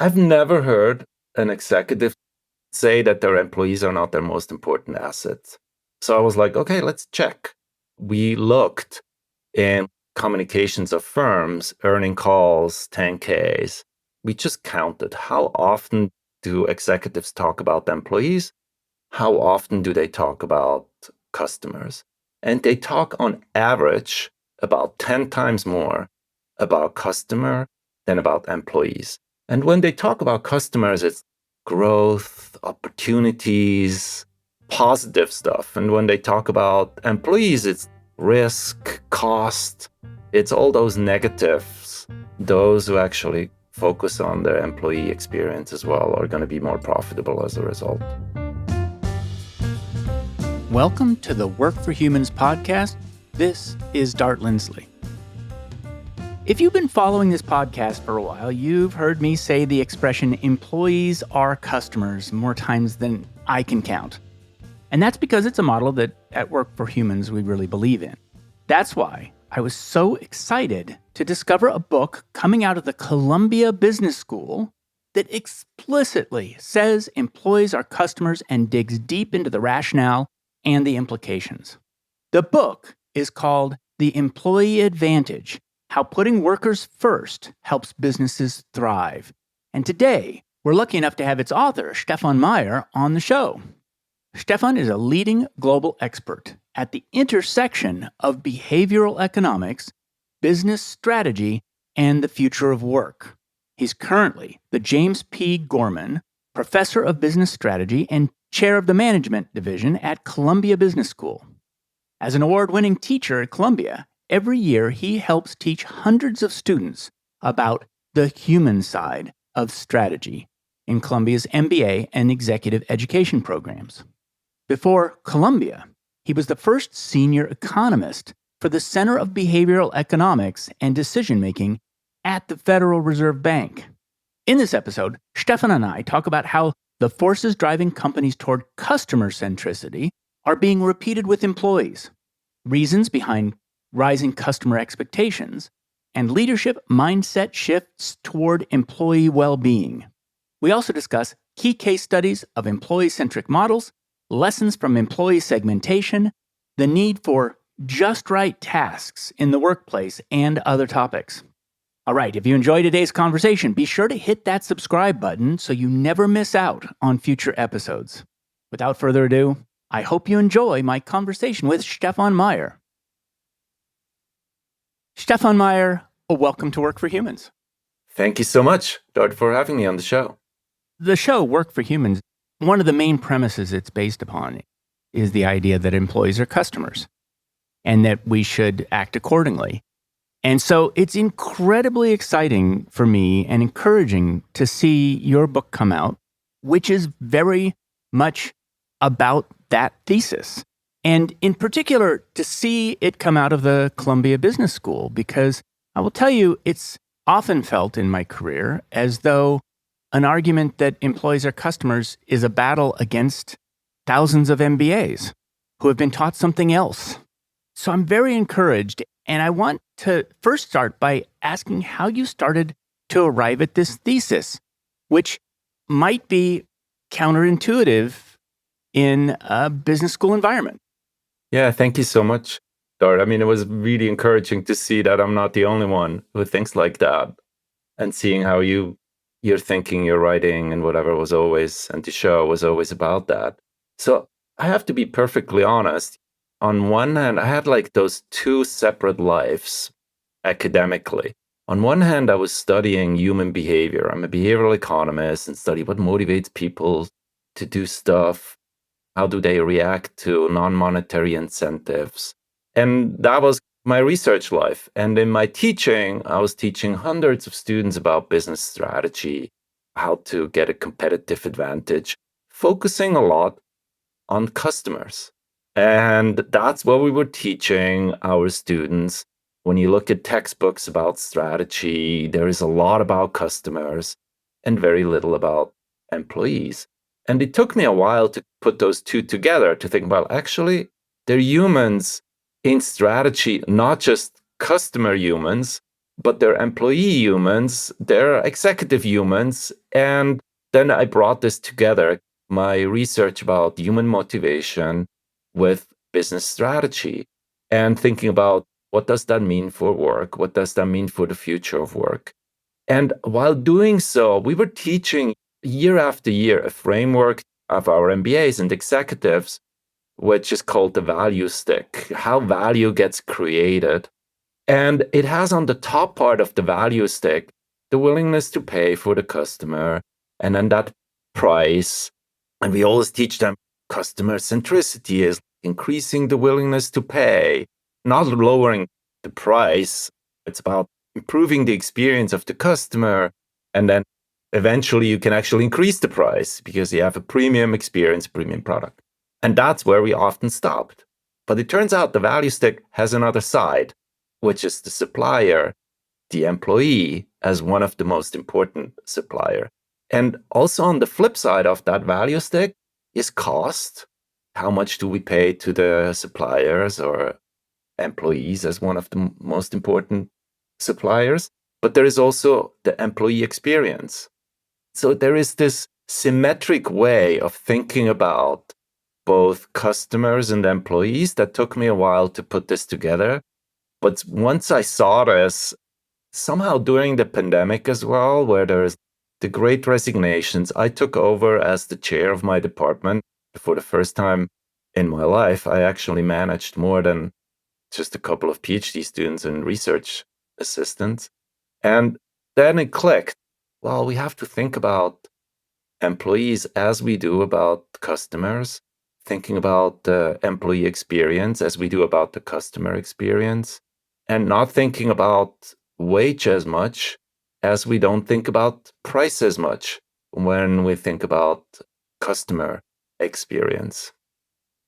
I've never heard an executive say that their employees are not their most important assets. So I was like, okay, let's check. We looked in communications of firms, earning calls, 10Ks. We just counted how often do executives talk about the employees? How often do they talk about customers? And they talk on average about 10 times more about customer than about employees. And when they talk about customers, it's growth, opportunities, positive stuff. And when they talk about employees, it's risk, cost. It's all those negatives. Those who actually focus on their employee experience as well are going to be more profitable as a result. Welcome to the Work for Humans podcast. This is Dart Lindsley. If you've been following this podcast for a while, you've heard me say the expression employees are customers more times than I can count. And that's because it's a model that at Work for Humans we really believe in. That's why I was so excited to discover a book coming out of the Columbia Business School that explicitly says employees are customers and digs deep into the rationale and the implications. The book is called The Employee Advantage: How Putting Workers First Helps Businesses Thrive. And today, we're lucky enough to have its author, Stephan Meier, on the show. Stephan is a leading global expert at the intersection of behavioral economics, business strategy, and the future of work. He's currently the James P. Gorman Professor of Business Strategy and Chair of the Management Division at Columbia Business School. As an award-winning teacher at Columbia, every year he helps teach hundreds of students about the human side of strategy in Columbia's MBA and executive education programs. Before Columbia, he was the first senior economist for the Center of Behavioral Economics and Decision-Making at the Federal Reserve Bank. In this episode, Stephan and I talk about how the forces driving companies toward customer centricity are being repeated with employees, reasons behind rising customer expectations, and leadership mindset shifts toward employee well-being. We also discuss key case studies of employee-centric models, lessons from employee segmentation, the need for just right tasks in the workplace, and other topics. All right, if you enjoyed today's conversation, be sure to hit that subscribe button so you never miss out on future episodes. Without further ado, I hope you enjoy my conversation with Stephan Meier. Stephan Meier, welcome to Work for Humans. Thank you so much, Dart, for having me on the show. The show Work for Humans, one of the main premises it's based upon is the idea that employees are customers and that we should act accordingly. And so it's incredibly exciting for me and encouraging to see your book come out, which is very much about that thesis. And in particular, to see it come out of the Columbia Business School, because I will tell you, it's often felt in my career as though an argument that employees are customers is a battle against thousands of MBAs who have been taught something else. So I'm very encouraged. And I want to first start by asking how you started to arrive at this thesis, which might be counterintuitive in a business school environment. Yeah, thank you so much, Dart. I mean, it was really encouraging to see that I'm not the only one who thinks like that, and seeing how your thinking, your writing, and whatever was always, and the show was always about that. So I have to be perfectly honest. On one hand, I had like those two separate lives academically. On one hand, I was studying human behavior. I'm a behavioral economist and study what motivates people to do stuff. How do they react to non-monetary incentives? And that was my research life. And in my teaching, I was teaching hundreds of students about business strategy, how to get a competitive advantage, focusing a lot on customers. And that's what we were teaching our students. When you look at textbooks about strategy, there is a lot about customers and very little about employees. And it took me a while to put those two together, to think, well, actually, they're humans in strategy, not just customer humans, but they're employee humans, they're executive humans, And then I brought this together, my research about human motivation with business strategy and thinking about what does that mean for work? What does that mean for the future of work? And while doing so, we were teaching year after year a framework of our MBAs and executives, which is called the value stick, how value gets created. And it has on the top part of the value stick the willingness to pay for the customer and then that price. And we always teach them customer centricity is increasing the willingness to pay, not lowering the price. It's about improving the experience of the customer. And then eventually you can actually increase the price because you have a premium experience, premium product. And that's where we often stopped. But it turns out the value stick has another side, which is the supplier, the employee as one of the most important supplier. And also on the flip side of that value stick is cost. How much do we pay to the suppliers or employees as one of the most important suppliers? But there is also the employee experience. So there is this symmetric way of thinking about both customers and employees that took me a while to put this together. But once I saw this, somehow during the pandemic as well, where there's the great resignations, I took over as the chair of my department. For the first time in my life, I actually managed more than just a couple of PhD students and research assistants. And then it clicked. Well, we have to think about employees as we do about customers, thinking about the employee experience as we do about the customer experience, and not thinking about wage as much as we don't think about price as much when we think about customer experience.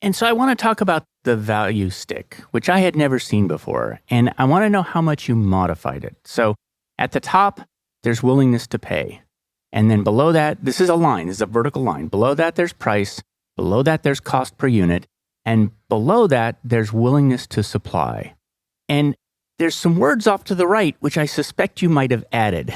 And so I want to talk about the value stick, which I had never seen before. And I want to know how much you modified it. So at the top, there's willingness to pay. And then below that, this is a line, this is a vertical line. Below that, there's price. Below that, there's cost per unit. And below that, there's willingness to supply. And there's some words off to the right, which I suspect you might have added.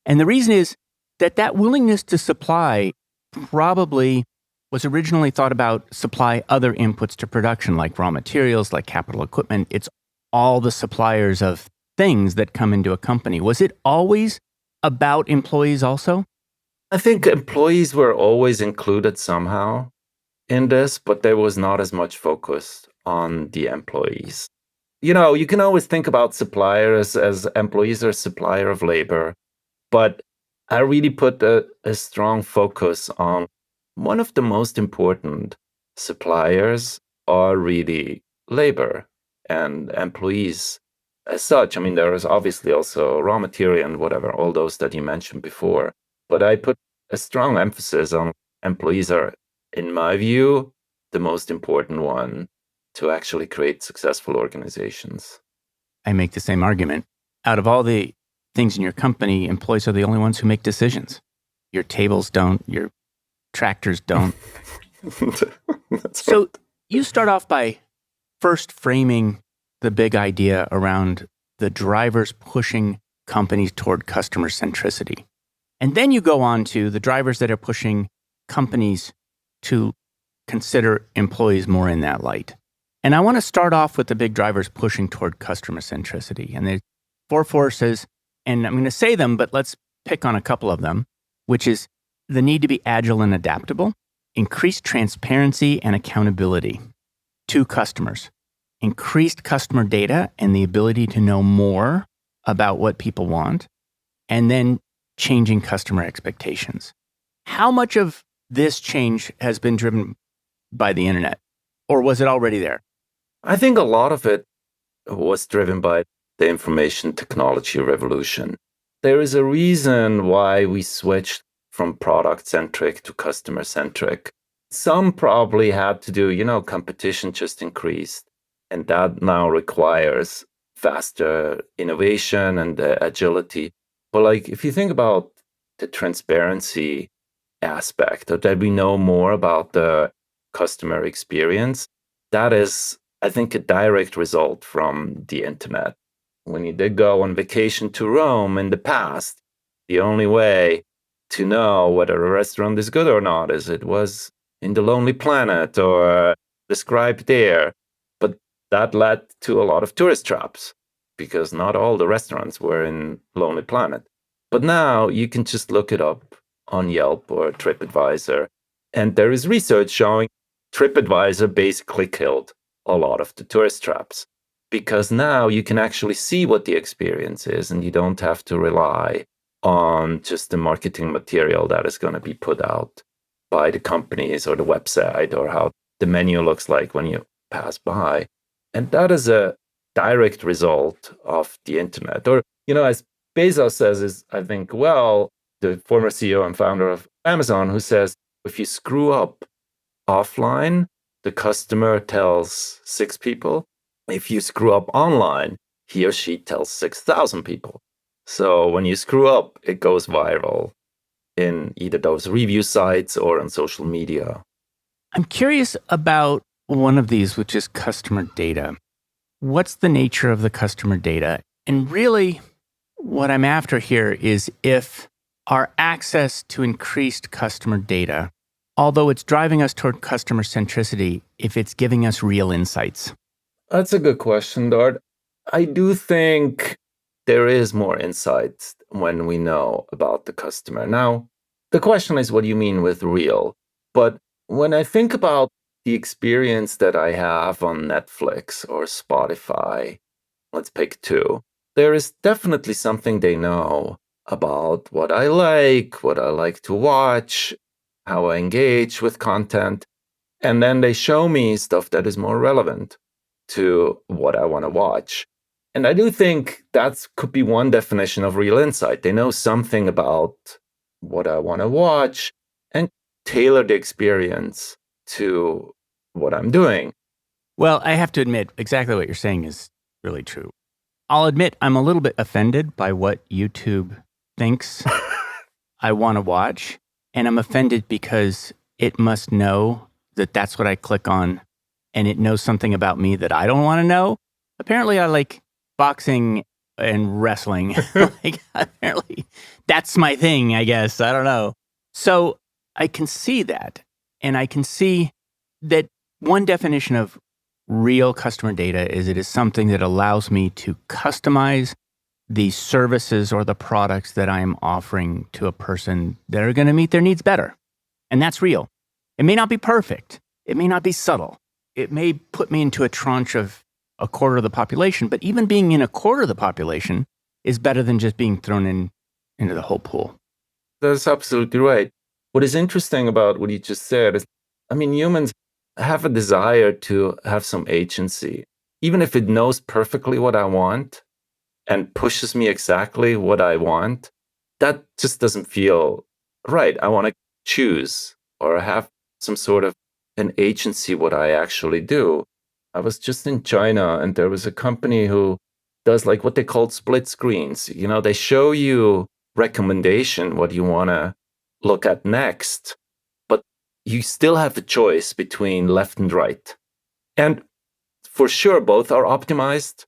And the reason is that that willingness to supply probably was originally thought about supply other inputs to production, like raw materials, like capital equipment. It's all the suppliers of things that come into a company. Was it always about employees also? I think employees were always included somehow in this, but there was not as much focus on the employees. You can always think about suppliers as employees are supplier of labor, but I really put a strong focus on one of the most important suppliers are really labor and employees as such. I mean, there is obviously also raw material and whatever, all those that you mentioned before. But I put a strong emphasis on employees are, in my view, the most important one to actually create successful organizations. I make the same argument. Out of all the things in your company, employees are the only ones who make decisions. Your tables don't, your tractors don't. So Right. you start off by first framing the big idea around the drivers pushing companies toward customer centricity. And then you go on to the drivers that are pushing companies to consider employees more in that light. And I want to start off with the big drivers pushing toward customer centricity. And there's 4 forces, and I'm going to say them, but let's pick on a couple of them, which is the need to be agile and adaptable, increased transparency and accountability to customers, increased customer data and the ability to know more about what people want, and then changing customer expectations. How much of this change has been driven by the internet, or was it already there? I think a lot of it was driven by the information technology revolution. There is a reason why we switched from product-centric to customer-centric. Some probably had to do, competition just increased, and that now requires faster innovation and agility. But if you think about the transparency aspect, or that we know more about the customer experience, that is, I think, a direct result from the internet. When you did go on vacation to Rome in the past, the only way to know whether a restaurant is good or not, as it was in the Lonely Planet or described there. But that led to a lot of tourist traps because not all the restaurants were in Lonely Planet. But now you can just look it up on Yelp or TripAdvisor. And there is research showing TripAdvisor basically killed a lot of the tourist traps because now you can actually see what the experience is and you don't have to rely on just the marketing material that is going to be put out by the companies or the website or how the menu looks like when you pass by. And that is a direct result of the internet. Or, as Bezos says, is I think, well, the former CEO and founder of Amazon, who says, if you screw up offline, the customer tells 6 people. If you screw up online, he or she tells 6,000 people. So when you screw up, it goes viral in either those review sites or on social media. I'm curious about one of these, which is customer data. What's the nature of the customer data? And really, what I'm after here is if our access to increased customer data, although it's driving us toward customer centricity, if it's giving us real insights. That's a good question, Dart. I do think there is more insight when we know about the customer. Now, the question is, what do you mean with real? But when I think about the experience that I have on Netflix or Spotify, let's pick 2, there is definitely something they know about what I like to watch, how I engage with content. And then they show me stuff that is more relevant to what I want to watch. And I do think that could be one definition of real insight. They know something about what I want to watch and tailor the experience to what I'm doing. Well, I have to admit, exactly what you're saying is really true. I'll admit I'm a little bit offended by what YouTube thinks I want to watch. And I'm offended because it must know that that's what I click on and it knows something about me that I don't want to know. Apparently, I like boxing and wrestling. Apparently, that's my thing, I guess. I don't know. So I can see that. And I can see that one definition of real customer data is it is something that allows me to customize the services or the products that I am offering to a person that are going to meet their needs better. And that's real. It may not be perfect. It may not be subtle. It may put me into a tranche of a quarter of the population, but even being in a quarter of the population is better than just being thrown into the whole pool. That's absolutely right. What is interesting about what you just said is, humans have a desire to have some agency. Even if it knows perfectly what I want and pushes me exactly what I want, that just doesn't feel right. I want to choose or have some sort of an agency what I actually do. I was just in China and there was a company who does like what they call split screens. They show you recommendation, what you want to look at next, but you still have a choice between left and right. And for sure, both are optimized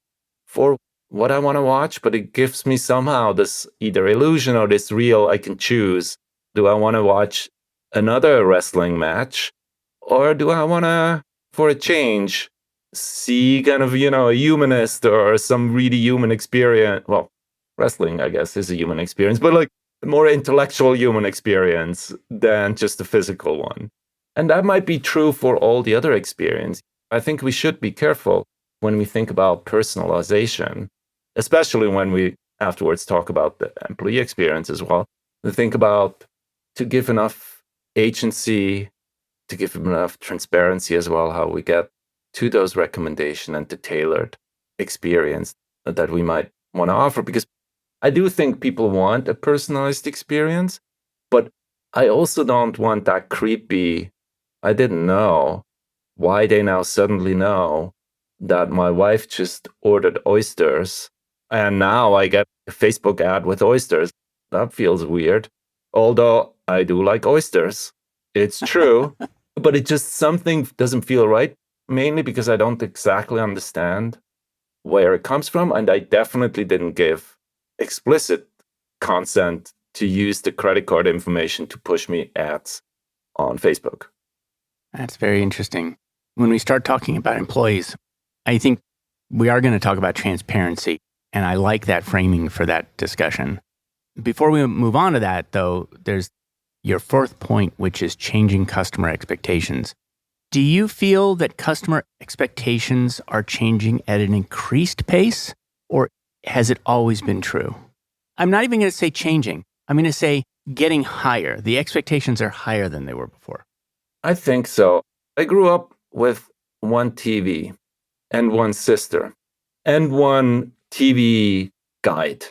for what I want to watch, but it gives me somehow this either illusion or this real, I can choose. Do I want to watch another wrestling match? Or do I want to, for a change, see kind of, a humanist or some really human experience? Well, wrestling, I guess, is a human experience, but like a more intellectual human experience than just a physical one. And that might be true for all the other experience. I think we should be careful when we think about personalization, especially when we afterwards talk about the employee experience as well, to think about to give enough agency, to give enough transparency as well, how we get to those recommendations and the tailored experience that we might want to offer. Because I do think people want a personalized experience, but I also don't want that creepy, I didn't know why they now suddenly know that my wife just ordered oysters and now I get a Facebook ad with oysters. That feels weird. Although I do like oysters. It's true. But it just something doesn't feel right, mainly because I don't exactly understand where it comes from. And I definitely didn't give explicit consent to use the credit card information to push me ads on Facebook. That's very interesting. When we start talking about employees, I think we are going to talk about transparency. And I like that framing for that discussion. Before we move on to that, though, there's your fourth point, which is changing customer expectations. Do you feel that customer expectations are changing at an increased pace, or has it always been true? I'm not even going to say changing. I'm going to say getting higher. The expectations are higher than they were before. I think so. I grew up with one TV and one sister and one TV guide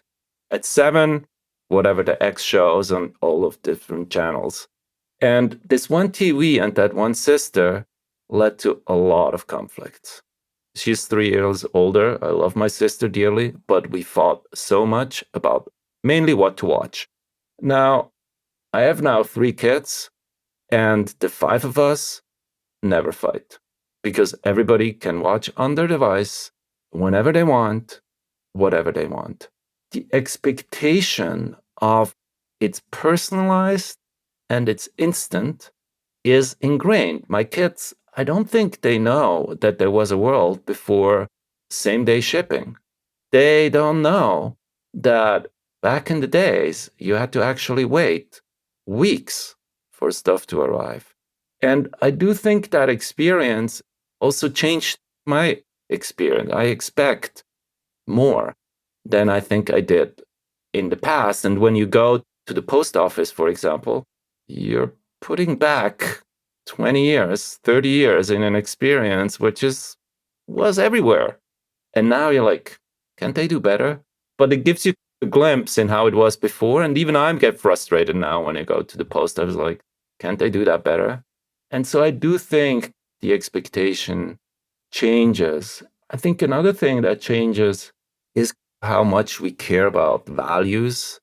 at 7, whatever the X shows on all of different channels. And this one TV and that one sister led to a lot of conflicts. She's 3 years older. I love my sister dearly, but we fought so much about mainly what to watch. Now, I have now 3 kids, and the 5 of us never fight because everybody can watch on their device whenever they want, whatever they want. The expectation of it's personalized and it's instant is ingrained. My kids, I don't think they know that there was a world before same-day shipping. They don't know that back in the days, you had to actually wait weeks for stuff to arrive. And I do think that experience also changed my experience. I expect more than I think I did in the past. And when you go to the post office, for example, you're putting back 20 years, 30 years in an experience which was everywhere. And now you're like, can't they do better? But it gives you a glimpse in how it was before. And even I get frustrated now when I go to the post. I was like, can't they do that better? And so I do think the expectation changes. I think another thing that changes is how much we care about values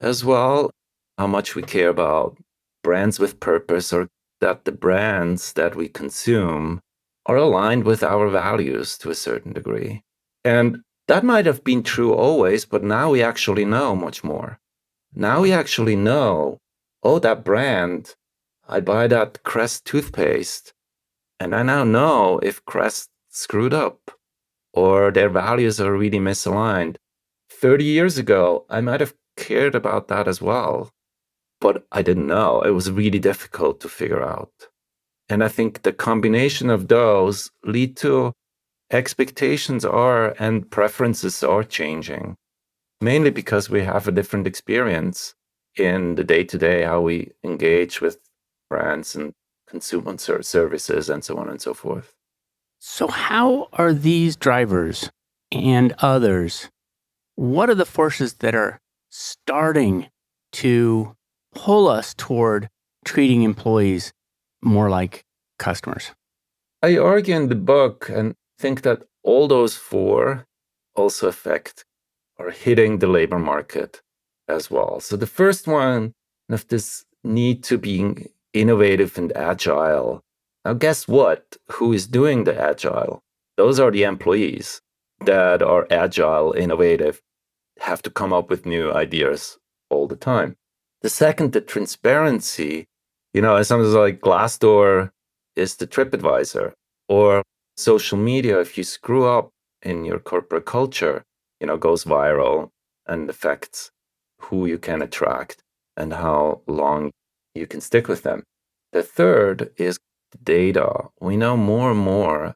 as well, how much we care about brands with purpose, or that the brands that we consume are aligned with our values to a certain degree. And that might have been true always, but now we actually know much more. Now we actually know, oh, that brand, I buy that Crest toothpaste, and I now know if Crest screwed up or their values are really misaligned. 30 years ago, I might have cared about that as well, but I didn't know. It was really difficult to figure out. And I think the combination of those lead to expectations are and preferences are changing, mainly because we have a different experience in the day-to-day, how we engage with brands and consume on services and so on and so forth. So how are these drivers and others, what are the forces that are starting to pull us toward treating employees more like customers? I argue in the book and think that all those 4 also affect or hitting the labor market as well. So the first one of this need to be innovative and agile. Now, guess what? Who is doing the agile? Those are the employees that are agile, innovative, have to come up with new ideas all the time. The second, the transparency. Something like Glassdoor is the TripAdvisor, or social media. If you screw up in your corporate culture, goes viral and affects who you can attract and how long you can stick with them. The third is data. We know more and more,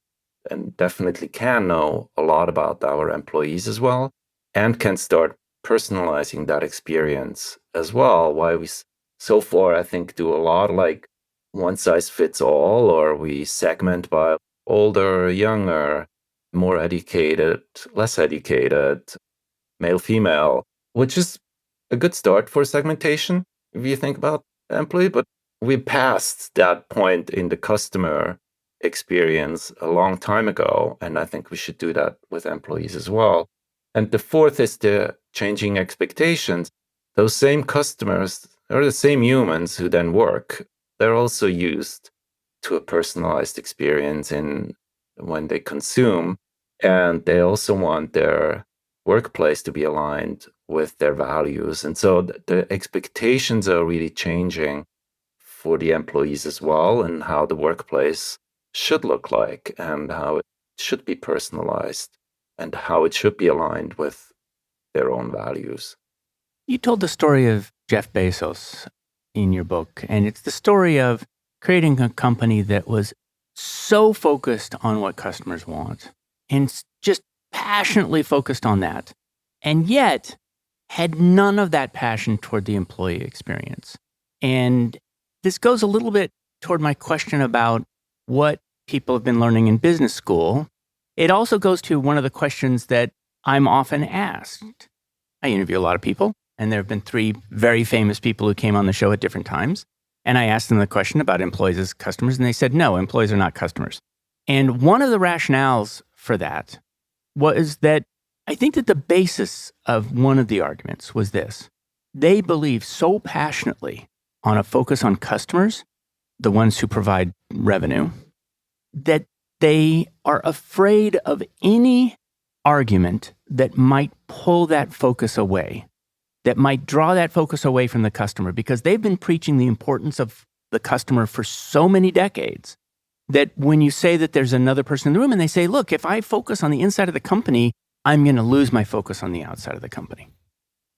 and definitely can know a lot about our employees as well, and can start personalizing that experience as well. Why we so far, I think, do a lot like one size fits all, or we segment by older, younger, more educated, less educated, male, female, which is a good start for segmentation if you think about the employee. But we passed that point in the customer experience a long time ago, and I think we should do that with employees as well. And the fourth is the changing expectations. Those same customers are the same humans who then work. They're also used to a personalized experience when they consume, and they also want their workplace to be aligned with their values. And so the expectations are really changing for the employees as well, and how the workplace should look like, and how it should be personalized, and how it should be aligned with their own values. You told the story of Jeff Bezos in your book, and it's the story of creating a company that was so focused on what customers want and just passionately focused on that, and yet had none of that passion toward the employee experience. And this goes a little bit toward my question about what people have been learning in business school. It also goes to one of the questions that I'm often asked. I interview a lot of people, and there have been 3 very famous people who came on the show at different times. And I asked them the question about employees as customers, and they said, no, employees are not customers. And one of the rationales for that was that I think that the basis of one of the arguments was this. They believe so passionately on a focus on customers, the ones who provide revenue, that they are afraid of any argument that might pull that focus away, that might draw that focus away from the customer, because they've been preaching the importance of the customer for so many decades that when you say that there's another person in the room and they say, look, if I focus on the inside of the company, I'm going to lose my focus on the outside of the company.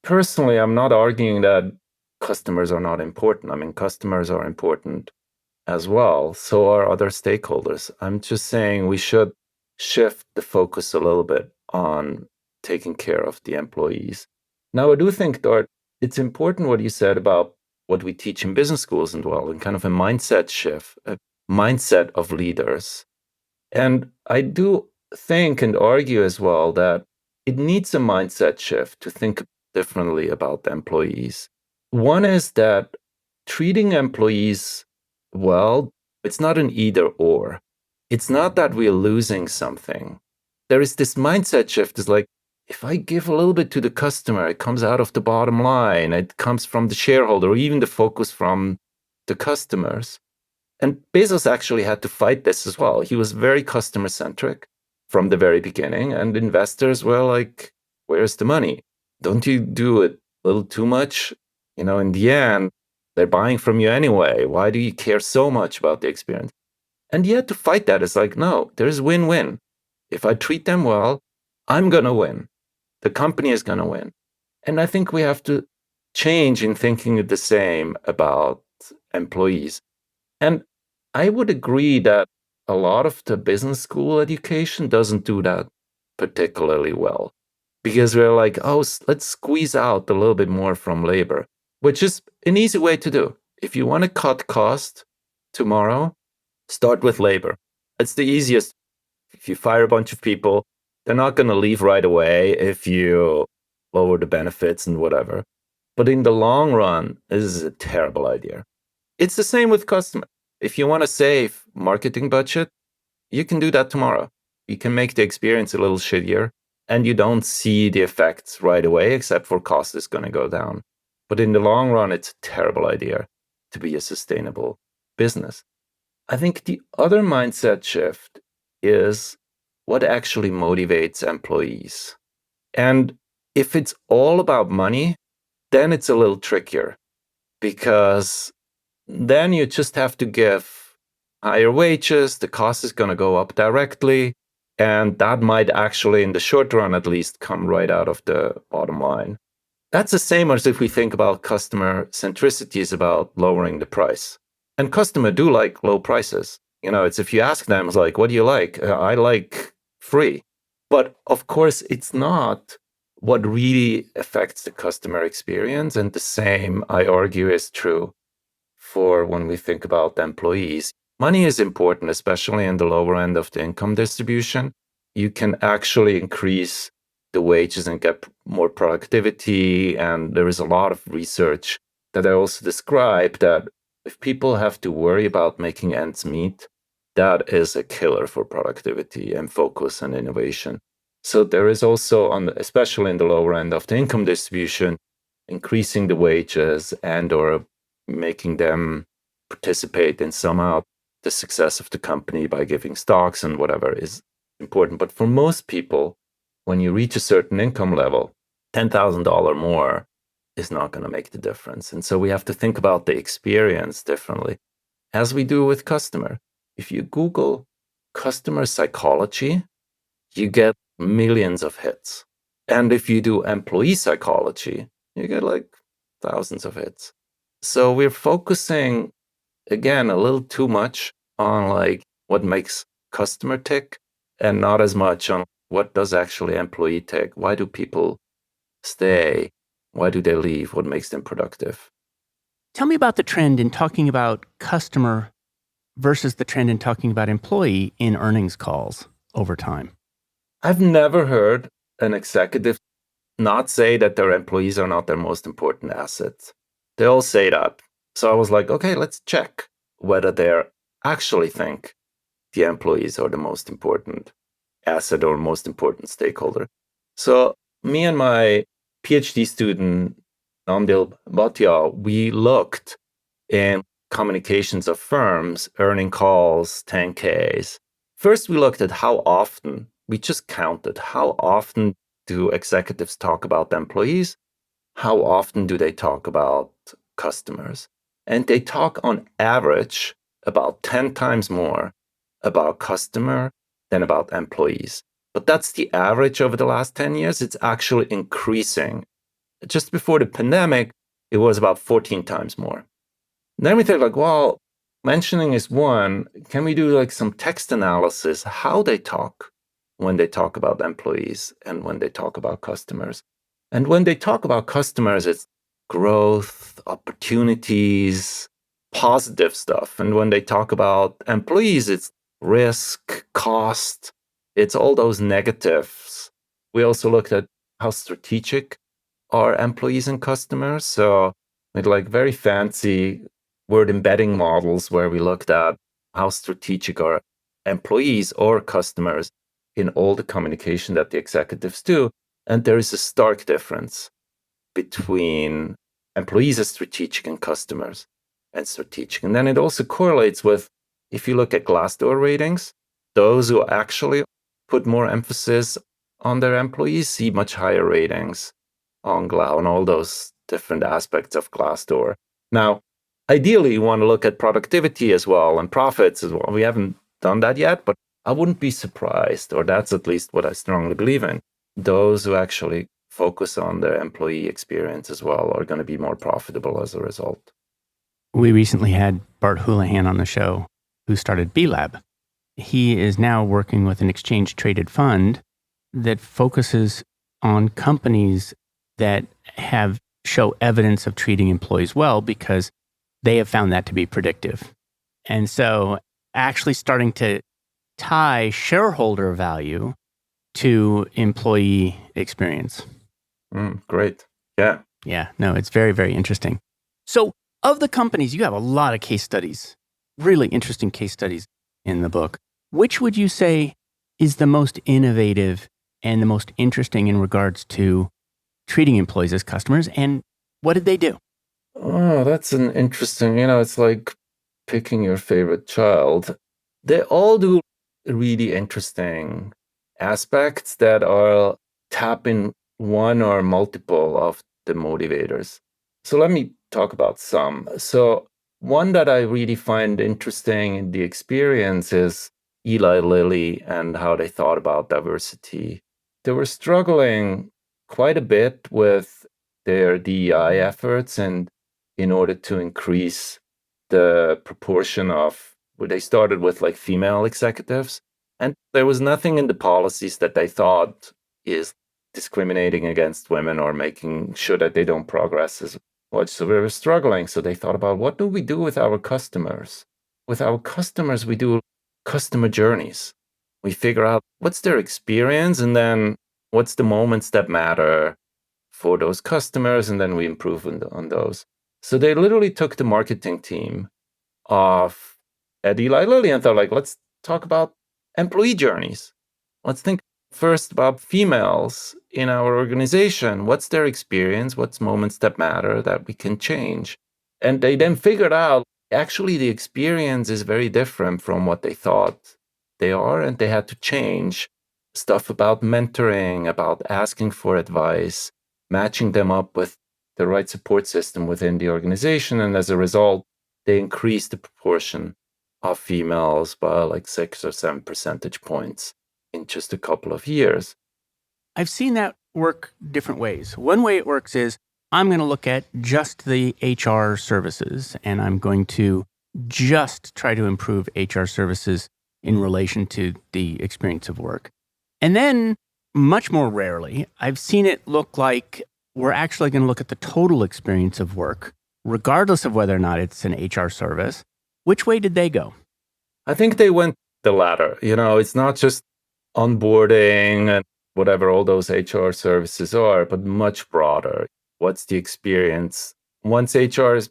Personally, I'm not arguing that customers are not important. I mean, customers are important as well. So are other stakeholders. I'm just saying we should shift the focus a little bit on taking care of the employees. Now, I do think, Dart, it's important what you said about what we teach in business schools as well, and kind of a mindset shift, a mindset of leaders. And I do think and argue as well that it needs a mindset shift to think differently about the employees. One is that treating employees well, it's not an either or. It's not that we're losing something. There is this mindset shift. It's like, if I give a little bit to the customer, it comes out of the bottom line. It comes from the shareholder, or even the focus from the customers. And Bezos actually had to fight this as well. He was very customer centric from the very beginning. And investors were like, where's the money? Don't you do it a little too much? In the end, they're buying from you anyway. Why do you care so much about the experience? And he had to fight that. It's like, no, there's win-win. If I treat them well, I'm going to win. The company is going to win. And I think we have to change in thinking the same about employees. And I would agree that a lot of the business school education doesn't do that particularly well, because we're like, oh, let's squeeze out a little bit more from labor, which is an easy way to do. If you want to cut cost tomorrow, start with labor. It's the easiest. If you fire a bunch of people, they're not going to leave right away if you lower the benefits and whatever. But in the long run, this is a terrible idea. It's the same with customers. If you want to save marketing budget, you can do that tomorrow. You can make the experience a little shittier, and you don't see the effects right away, except for cost is going to go down. But in the long run, it's a terrible idea to be a sustainable business. I think the other mindset shift is what actually motivates employees. And if it's all about money, then it's a little trickier, because then you just have to give higher wages, the cost is going to go up directly, and that might actually, in the short run at least, come right out of the bottom line. That's the same as if we think about customer centricity is about lowering the price. And customers do like low prices. It's if you ask them, it's like, what do you like? I like free. But of course, it's not what really affects the customer experience. And the same, I argue, is true for when we think about employees. Money is important, especially in the lower end of the income distribution. You can actually increase the wages and get more productivity. And there is a lot of research that I also describe that if people have to worry about making ends meet, that is a killer for productivity and focus and innovation. So there is also, especially in the lower end of the income distribution, increasing the wages and or making them participate in somehow the success of the company by giving stocks and whatever is important. But for most people, when you reach a certain income level, $10,000 more is not going to make the difference. And so we have to think about the experience differently, as we do with customer. If you Google customer psychology, you get millions of hits. And if you do employee psychology, you get like thousands of hits. So we're focusing, again, a little too much on like what makes customer tick and not as much on what does actually employee tick. Why do people stay? Why do they leave? What makes them productive? Tell me about the trend in talking about customer versus the trend in talking about employee in earnings calls over time. I've never heard an executive not say that their employees are not their most important assets. They all say that. So I was like, okay, let's check whether they actually think the employees are the most important asset or most important stakeholder. So me and my PhD student, Namdil Bhatia, we looked in communications of firms, earning calls, 10Ks. First, we looked at how often, we just counted, how often do executives talk about the employees? How often do they talk about customers? And they talk on average about 10 times more about customer than about employees. But that's the average over the last 10 years. It's actually increasing. Just before the pandemic, it was about 14 times more. Then we think like, well, mentioning is one. Can we do like some text analysis, how they talk when they talk about employees and when they talk about customers? And when they talk about customers, it's growth, opportunities, positive stuff. And when they talk about employees, it's risk, cost, it's all those negatives. We also looked at how strategic are employees and customers. So with like very fancy word embedding models where we looked at how strategic are employees or customers in all the communication that the executives do. And there is a stark difference between employees as strategic and customers and strategic. And then it also correlates with, if you look at Glassdoor ratings, those who actually put more emphasis on their employees see much higher ratings on all those different aspects of Glassdoor. Now, ideally, you want to look at productivity as well and profits as well. We haven't done that yet, but I wouldn't be surprised, or that's at least what I strongly believe in. Those who actually focus on their employee experience as well are going to be more profitable as a result. We recently had Bart Houlihan on the show, who started B-Lab. He is now working with an exchange-traded fund that focuses on companies that show evidence of treating employees well because they have found that to be predictive. And so actually starting to tie shareholder value to employee experience. Great. Yeah. Yeah. No, it's very, very interesting. So of the companies, you have a lot of case studies, really interesting case studies in the book. Which would you say is the most innovative and the most interesting in regards to treating employees as customers, and what did they do? Oh, that's an interesting, it's like picking your favorite child. They all do really interesting aspects that are tapping one or multiple of the motivators. So let me talk about some. So one that I really find interesting in the experience is Eli Lilly and how they thought about diversity. They were struggling quite a bit with their DEI efforts, and in order to increase the proportion of, where they started with like female executives, and there was nothing in the policies that they thought is discriminating against women or making sure that they don't progress as much. So we were struggling. So they thought about, what do we do with our customers? With our customers, we do customer journeys. We figure out what's their experience, and then what's the moments that matter for those customers, and then we improve on those. So they literally took the marketing team at Eli Lilly and thought, like, let's talk about employee journeys. Let's think first about females in our organization. What's their experience? What's moments that matter that we can change? And they then figured out, actually, the experience is very different from what they thought they are, and they had to change stuff about mentoring, about asking for advice, matching them up with the right support system within the organization. And as a result, they increase the proportion of females by like 6 or 7 percentage points in just a couple of years. I've seen that work different ways. One way it works is I'm going to look at just the HR services, and I'm going to just try to improve HR services in relation to the experience of work. And then, much more rarely, I've seen it look like we're actually going to look at the total experience of work, regardless of whether or not it's an HR service. Which way did they go? I think they went the latter. It's not just onboarding and whatever all those HR services are, but much broader. What's the experience once HR is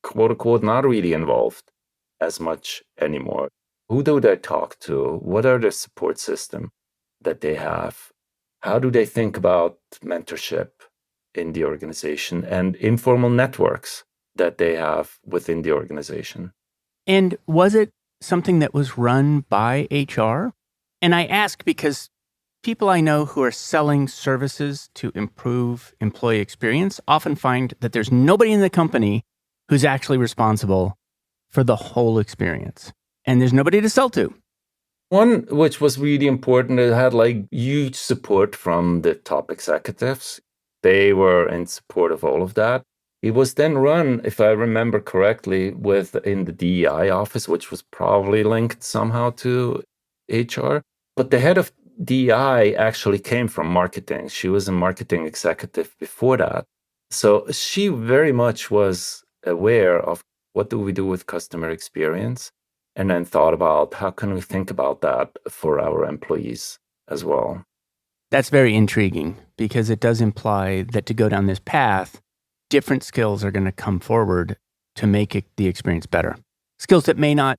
quote unquote not really involved as much anymore? Who do they talk to? What are the support system that they have? How do they think about mentorship in the organization and informal networks that they have within the organization? And was it something that was run by HR? And I ask because people I know who are selling services to improve employee experience often find that there's nobody in the company who's actually responsible for the whole experience. And there's nobody to sell to. One which was really important, it had like huge support from the top executives. They were in support of all of that. It was then run, if I remember correctly, in the DEI office, which was probably linked somehow to HR. But the head of DEI actually came from marketing. She was a marketing executive before that. So she very much was aware of what do we do with customer experience, and then thought about how can we think about that for our employees as well. That's very intriguing because it does imply that to go down this path, different skills are going to come forward to make the experience better. Skills that may not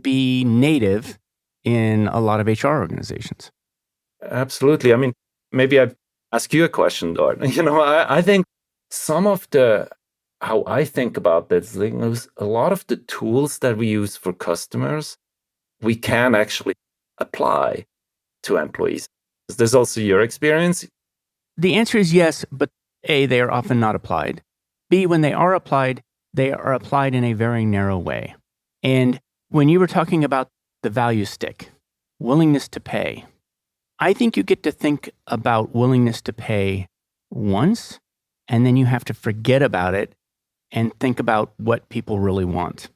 be native in a lot of HR organizations. Absolutely. I mean, maybe I ask you a question, Dart. I think some of how I think about this thing is a lot of the tools that we use for customers, we can actually apply to employees. Is this also your experience? The answer is yes, but A, they are often not applied. B, when they are applied in a very narrow way. And when you were talking about the value stick, willingness to pay, I think you get to think about willingness to pay once, and then you have to forget about it and think about what people really want.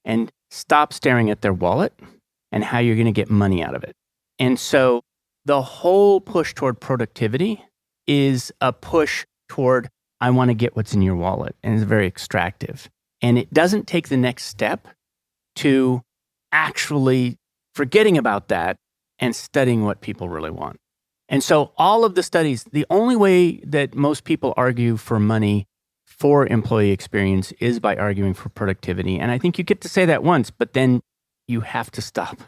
And stop staring at their wallet and how you're going to get money out of it. And so the whole push toward productivity is a push toward, I want to get what's in your wallet. And it's very extractive. And it doesn't take the next step to actually forgetting about that and studying what people really want. And so all of the studies, the only way that most people argue for money for employee experience is by arguing for productivity. And I think you get to say that once, but then you have to stop.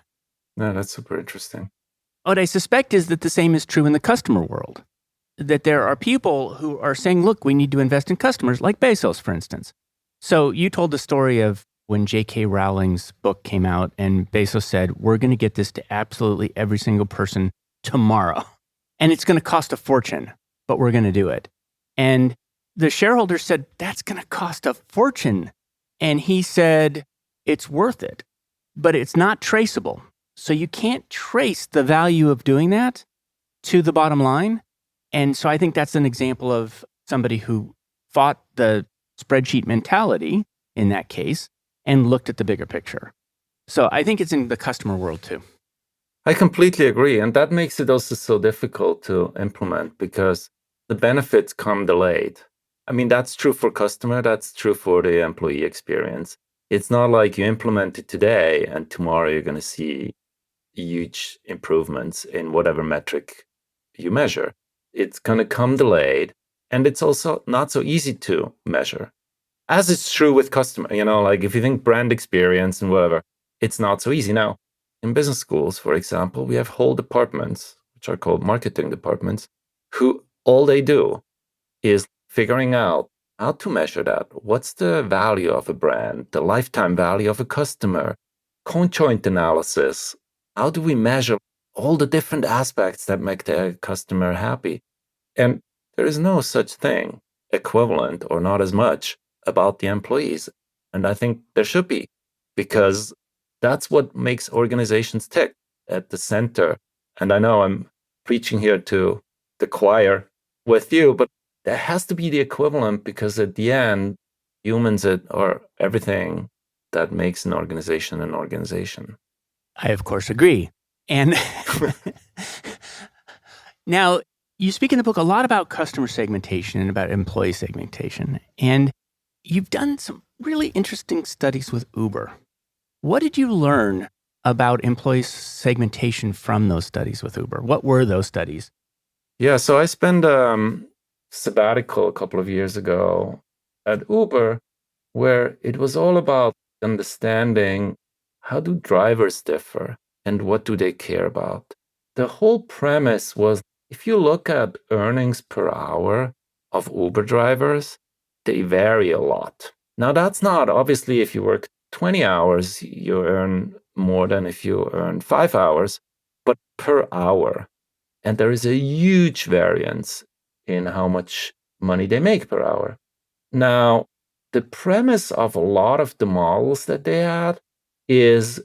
No, that's super interesting. What I suspect is that the same is true in the customer world. That there are people who are saying, look, we need to invest in customers, like Bezos, for instance. So you told the story of when J.K. Rowling's book came out and Bezos said, we're going to get this to absolutely every single person tomorrow. And it's going to cost a fortune, but we're going to do it. And the shareholders said, that's going to cost a fortune. And he said, it's worth it, but it's not traceable. So you can't trace the value of doing that to the bottom line. And so I think that's an example of somebody who fought the spreadsheet mentality in that case and looked at the bigger picture. So I think it's in the customer world too. I completely agree. And that makes it also so difficult to implement because the benefits come delayed. I mean, that's true for customer, that's true for the employee experience. It's not like you implement it today and tomorrow you're going to see huge improvements in whatever metric you measure. It's going to come delayed, and it's also not so easy to measure. As it's true with customer, like if you think brand experience and whatever, it's not so easy. Now, in business schools, for example, we have whole departments, which are called marketing departments, who all they do is figuring out how to measure that. What's the value of a brand, the lifetime value of a customer, conjoint analysis. How do we measure all the different aspects that make the customer happy? And there is no such thing equivalent or not as much about the employees. And I think there should be, because that's what makes organizations tick at the center. And I know I'm preaching here to the choir with you, but there has to be the equivalent, because at the end, humans are everything that makes an organization an organization. I, of course, agree. And now, you speak in the book a lot about customer segmentation and about employee segmentation. And you've done some really interesting studies with Uber. What did you learn about employee segmentation from those studies with Uber? What were those studies? Yeah, so I spent sabbatical a couple of years ago at Uber, where it was all about understanding how do drivers differ and what do they care about. The whole premise was, if you look at earnings per hour of Uber drivers, they vary a lot. Now, that's not, obviously, if you work 20 hours, you earn more than if you earn 5 hours, but per hour. And there is a huge variance in how much money they make per hour. Now, the premise of a lot of the models that they had is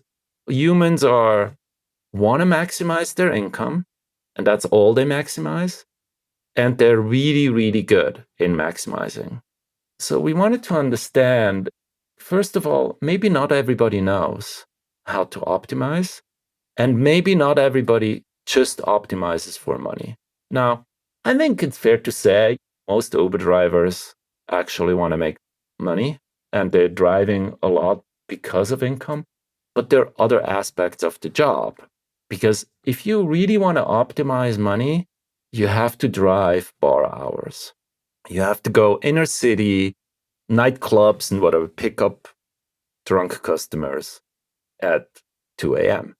humans want to maximize their income, and that's all they maximize. And they're really, really good in maximizing. So we wanted to understand, first of all, maybe not everybody knows how to optimize, and maybe not everybody just optimizes for money. Now, I think it's fair to say most Uber drivers actually want to make money, and they're driving a lot because of income. But there are other aspects of the job, because if you really want to optimize money, you have to drive bar hours. You have to go inner city, nightclubs, and whatever, pick up drunk customers at 2 a.m.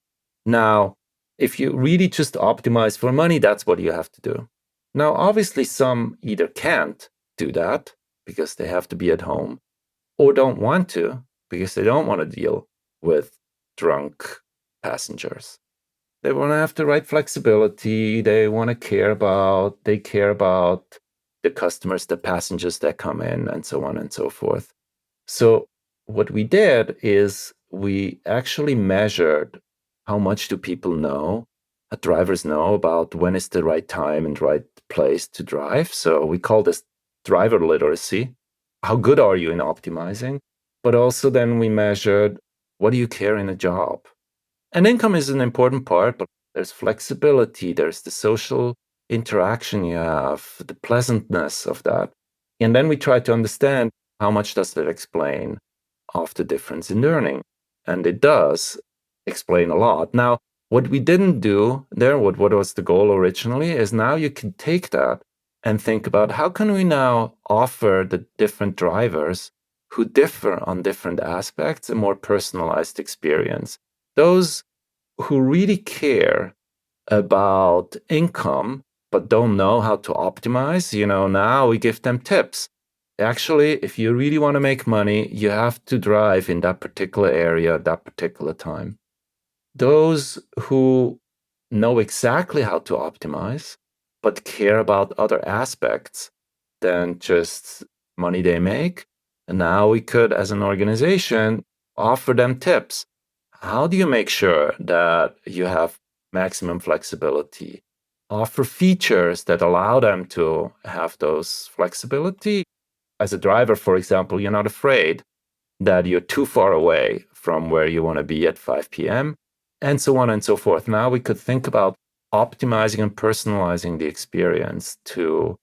Now, if you really just optimize for money, that's what you have to do. Now, obviously, some either can't do that because they have to be at home, or don't want to because they don't want to deal with drunk passengers. They want to have the right flexibility. They care about the customers, the passengers that come in, and so on and so forth. So what we did is we actually measured how much do people know, drivers know about when is the right time and right place to drive. So we call this driver literacy. How good are you in optimizing? But also then we measured, what do you care in a job? And income is an important part, but there's flexibility, there's the social interaction you have, the pleasantness of that. And then we try to understand, how much does that explain of the difference in earning? And it does explain a lot. Now, what we didn't do there, what was the goal originally, is now you can take that and think about, how can we now offer the different drivers who differ on different aspects a more personalized experience? Those who really care about income but don't know how to optimize, now we give them tips. Actually, if you really want to make money, you have to drive in that particular area at that particular time. Those who know exactly how to optimize but care about other aspects than just money they make, and now we could, as an organization, offer them tips. How do you make sure that you have maximum flexibility? Offer features that allow them to have those flexibility. As a driver, for example, you're not afraid that you're too far away from where you want to be at 5 p.m., and so on and so forth. Now we could think about optimizing and personalizing the experience to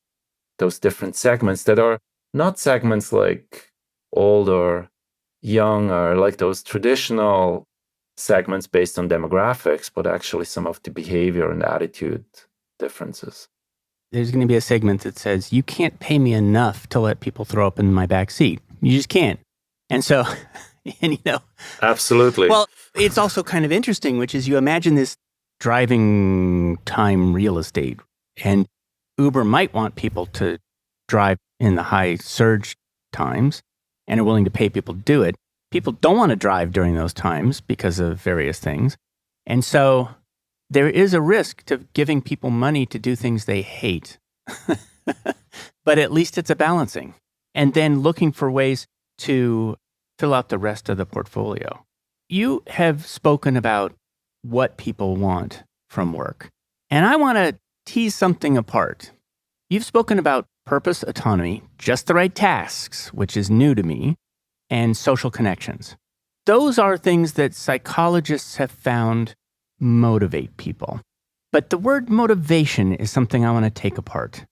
those different segments that are not segments like old or young, or like those traditional segments based on demographics, but actually some of the behavior and attitude differences. There's going to be a segment that says, you can't pay me enough to let people throw up in my back seat. You just can't. And so, Absolutely. Well, it's also kind of interesting, which is, you imagine this driving time real estate, and Uber might want people to drive in the high surge times and are willing to pay people to do it. People don't want to drive during those times because of various things. And so there is a risk to giving people money to do things they hate. but at least it's a balancing. And then looking for ways to fill out the rest of the portfolio. You have spoken about what people want from work. And I want to tease something apart. You've spoken about purpose, autonomy, just the right tasks, which is new to me, and social connections. Those are things that psychologists have found motivate people. But the word motivation is something I want to take apart,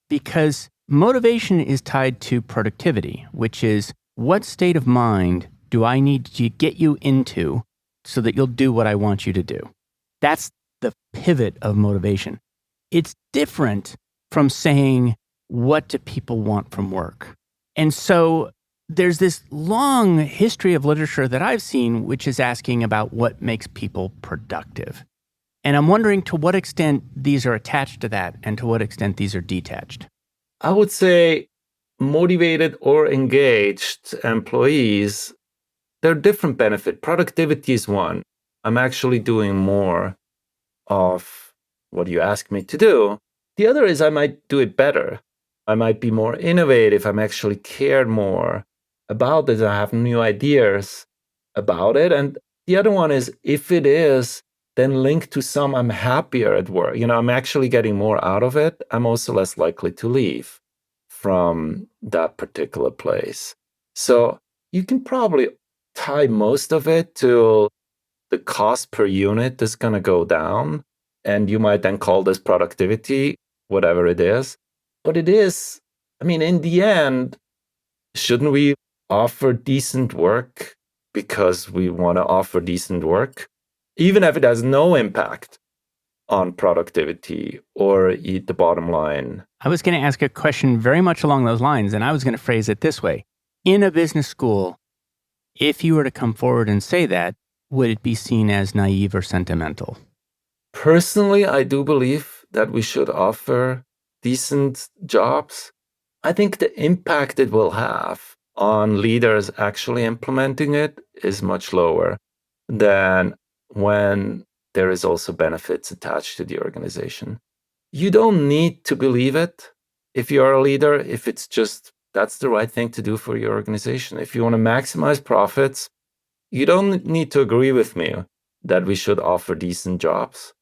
because motivation is tied to productivity, which is what state of mind do I need to get you into so that you'll do what I want you to do? That's the pivot of motivation. It's different from saying, what do people want from work? And so there's this long history of literature that I've seen, which is asking about what makes people productive. And I'm wondering to what extent these are attached to that and to what extent these are detached. I would say motivated or engaged employees, they're different benefit. Productivity is one. I'm actually doing more of what you ask me to do. The other is I might do it better. I might be more innovative. I'm actually cared more about it. I have new ideas about it. And the other one is if it is then linked to some I'm happier at work. I'm actually getting more out of it. I'm also less likely to leave from that particular place. So you can probably tie most of it to the cost per unit is going to go down. And you might then call this productivity, whatever it is. But it is, in the end, shouldn't we offer decent work because we want to offer decent work? Even if it has no impact on productivity or the bottom line. I was going to ask a question very much along those lines, and I was going to phrase it this way. In a business school, if you were to come forward and say that, would it be seen as naive or sentimental? Personally, I do believe that we should offer decent jobs. I think the impact it will have on leaders actually implementing it is much lower than when there is also benefits attached to the organization. You don't need to believe it if you're a leader, if it's just that's the right thing to do for your organization. If you want to maximize profits, you don't need to agree with me that we should offer decent jobs.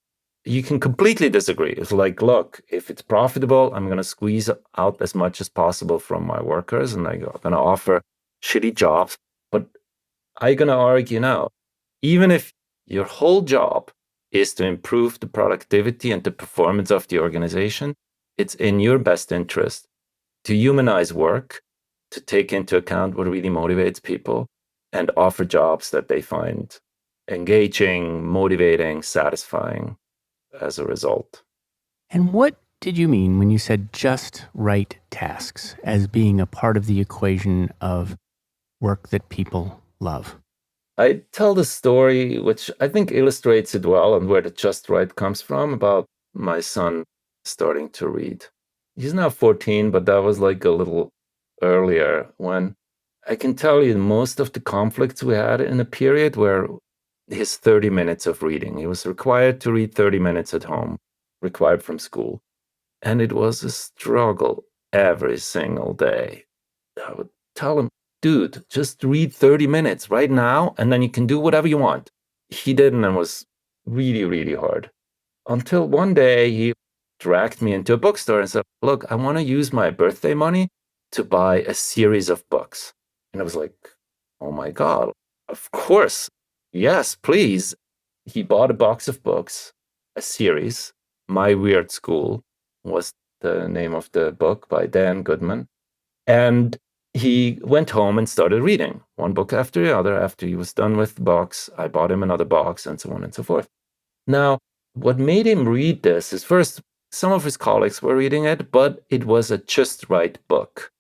You can completely disagree. It's like, look, if it's profitable, I'm going to squeeze out as much as possible from my workers and I'm going to offer shitty jobs. But I'm going to argue now, even if your whole job is to improve the productivity and the performance of the organization, it's in your best interest to humanize work, to take into account what really motivates people, and offer jobs that they find engaging, motivating, satisfying as a result. And what did you mean when you said just right tasks as being a part of the equation of work that people love? I tell the story, which I think illustrates it well and where the just right comes from, about my son starting to read. He's now 14, but that was like a little earlier when I can tell you most of the conflicts we had in a period where his 30 minutes of reading. He was required to read 30 minutes at home, required from school. And it was a struggle every single day. I would tell him, dude, just read 30 minutes right now, and then you can do whatever you want. He didn't, and was really, really hard. Until one day, he dragged me into a bookstore and said, look, I want to use my birthday money to buy a series of books. And I was like, oh my God, of course. Yes, please. He bought a box of books, a series. My Weird School was the name of the book by Dan Goodman. And he went home and started reading one book after the other. After he was done with the box, I bought him another box and so on and so forth. Now, what made him read this is first, some of his colleagues were reading it, but it was a just right book.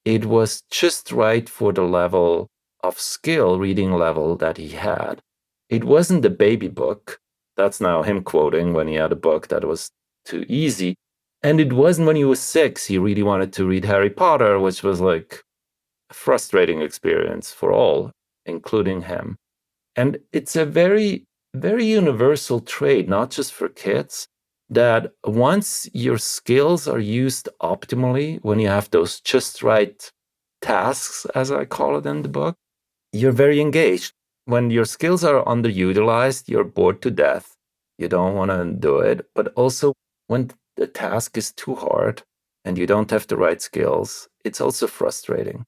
It was just right for the level of skill, reading level that he had. It wasn't a baby book. That's now him quoting when he had a book that was too easy. And it wasn't when he was 6, he really wanted to read Harry Potter, which was like a frustrating experience for all, including him. And it's a very, very universal trait, not just for kids, that once your skills are used optimally, when you have those just right tasks, as I call it in the book, you're very engaged. When your skills are underutilized, you're bored to death. You don't want to do it. But also, when the task is too hard and you don't have the right skills, it's also frustrating.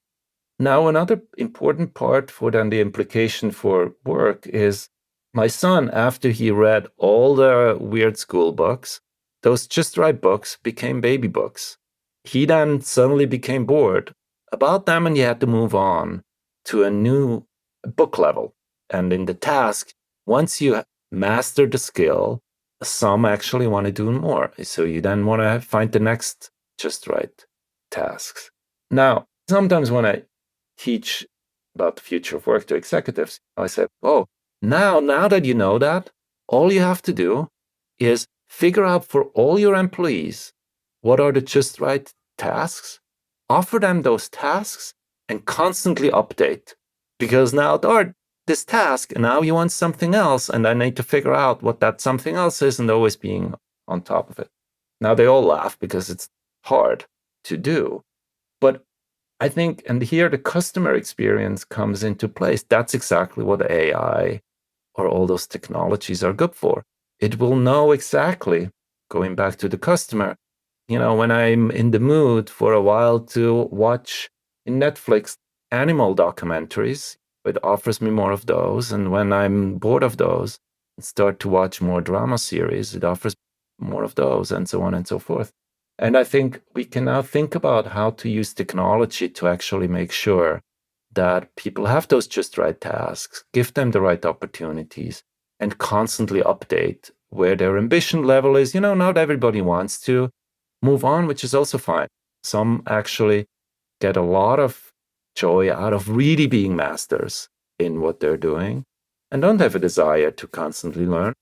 Now, another important part for then the implication for work is my son, after he read all the weird school books, those just right books became baby books. He then suddenly became bored about them and he had to move on to a new book level. And in the task, once you master the skill, some actually want to do more. So you then want to find the next just right tasks. Now, sometimes when I teach about the future of work to executives, I said, oh, now that you know that, all you have to do is figure out for all your employees what are the just right tasks, offer them those tasks, and constantly update. Because now there this task, and now you want something else, and I need to figure out what that something else is and always being on top of it. Now they all laugh because it's hard to do. But I think, and here the customer experience comes into place. That's exactly what AI or all those technologies are good for. It will know exactly, going back to the customer, when I'm in the mood for a while to watch in Netflix animal documentaries, it offers me more of those. And when I'm bored of those and start to watch more drama series, it offers more of those, and so on and so forth. And I think we can now think about how to use technology to actually make sure that people have those just right tasks, give them the right opportunities, and constantly update where their ambition level is. Not everybody wants to move on, which is also fine. Some actually get a lot of joy out of really being masters in what they're doing and don't have a desire to constantly learn.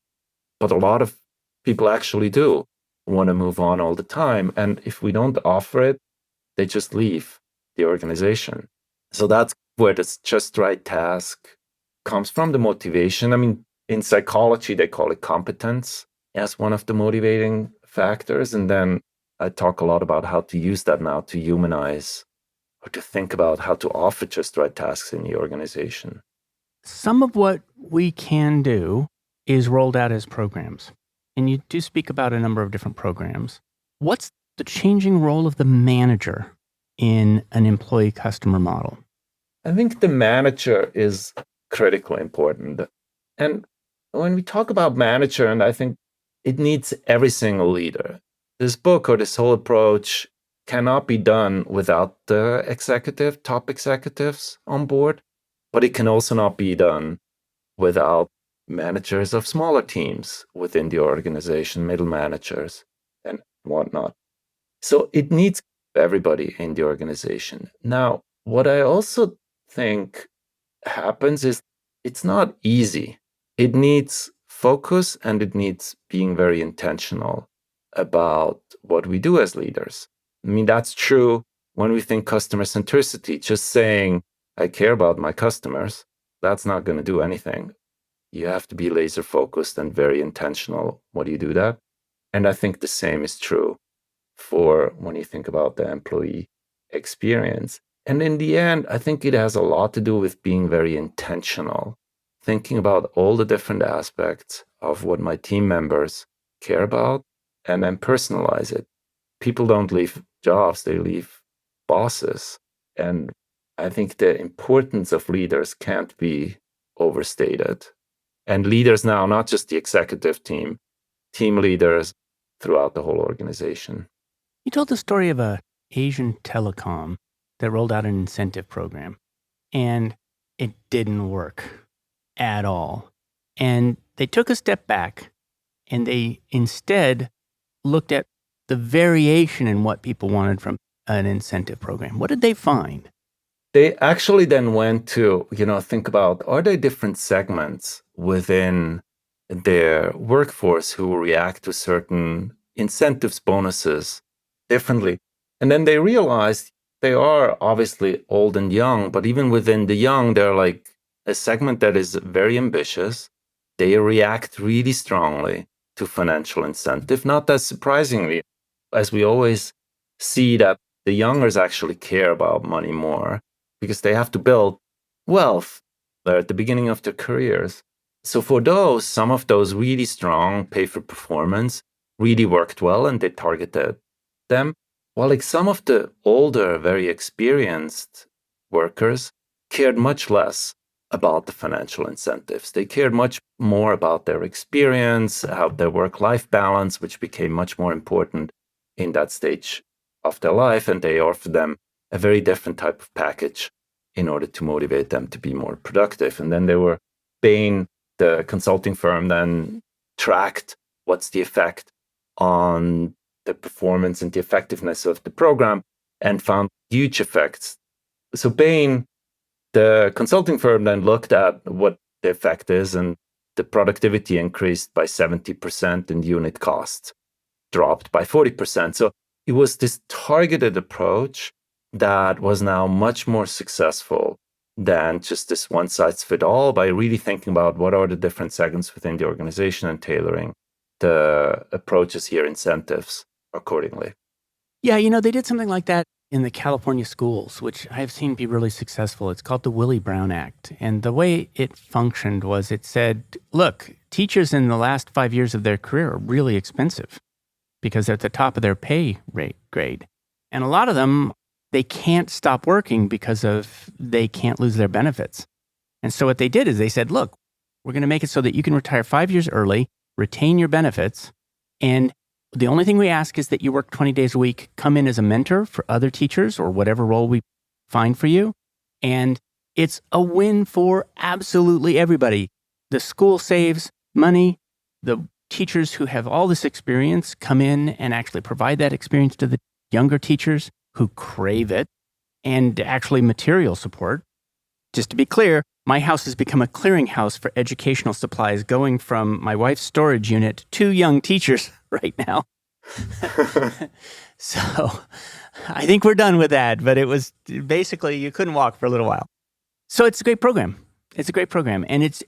But a lot of people actually do want to move on all the time. And if we don't offer it, they just leave the organization. So that's where this just right task comes from, the motivation. I mean, in psychology, they call it competence as one of the motivating factors. And then I talk a lot about how to use that now to humanize or to think about how to offer just right tasks in the organization. Some of what we can do is rolled out as programs. And you do speak about a number of different programs. What's the changing role of the manager in an employee customer model? I think the manager is critically important. And when we talk about manager, and I think it needs every single leader. This book or this whole approach cannot be done without the top executives on board, but it can also not be done without managers of smaller teams within the organization, middle managers, and whatnot. So it needs everybody in the organization. Now, what I also think happens is it's not easy. It needs focus and it needs being very intentional about what we do as leaders. I mean, that's true when we think customer centricity, just saying, I care about my customers, that's not going to do anything. You have to be laser focused and very intentional when you do that. And I think the same is true for when you think about the employee experience. And in the end, I think it has a lot to do with being very intentional, thinking about all the different aspects of what my team members care about, and then personalize it. People don't leave jobs, they leave bosses. And I think the importance of leaders can't be overstated. And leaders now, not just the executive team leaders throughout the whole organization. You told the story of a Asian telecom that rolled out an incentive program, and it didn't work at all. And they took a step back, and they instead looked at the variation in what people wanted from an incentive program. What did they find? They actually then went to, think about, are there different segments within their workforce who react to certain incentives, bonuses differently? And then they realized they are obviously old and young, but even within the young, they're like a segment that is very ambitious. They react really strongly to financial incentive, not as surprisingly, as we always see that the youngers actually care about money more because they have to build wealth at the beginning of their careers. So for those, some of those really strong pay for performance really worked well and they targeted them. While like some of the older, very experienced workers cared much less about the financial incentives. They cared much more about their experience, how their work-life balance, which became much more important in that stage of their life, and they offered them a very different type of package in order to motivate them to be more productive. And then there were Bain, the consulting firm, then tracked what's the effect on the performance and the effectiveness of the program and found huge effects. So Bain, the consulting firm, then looked at what the effect is, and the productivity increased by 70% and unit costs dropped by 40%. So it was this targeted approach that was now much more successful than just this one size fit all, by really thinking about what are the different segments within the organization and tailoring the approaches here, incentives accordingly. Yeah, they did something like that in the California schools, which I've seen be really successful. It's called the Willie Brown Act. And the way it functioned was it said, look, teachers in the last 5 years of their career are really expensive because they're at the top of their pay rate grade. And a lot of them, they can't stop working because they can't lose their benefits. And so what they did is they said, look, we're going to make it so that you can retire 5 years early, retain your benefits, and the only thing we ask is that you work 20 days a week, come in as a mentor for other teachers or whatever role we find for you. And it's a win for absolutely everybody. The school saves money. The teachers who have all this experience come in and actually provide that experience to the younger teachers who crave it, and actually material support. Just to be clear, my house has become a clearinghouse for educational supplies, going from my wife's storage unit to young teachers right now. So I think we're done with that, but it was basically you couldn't walk for a little while. So it's a great program. It's a great program, and it's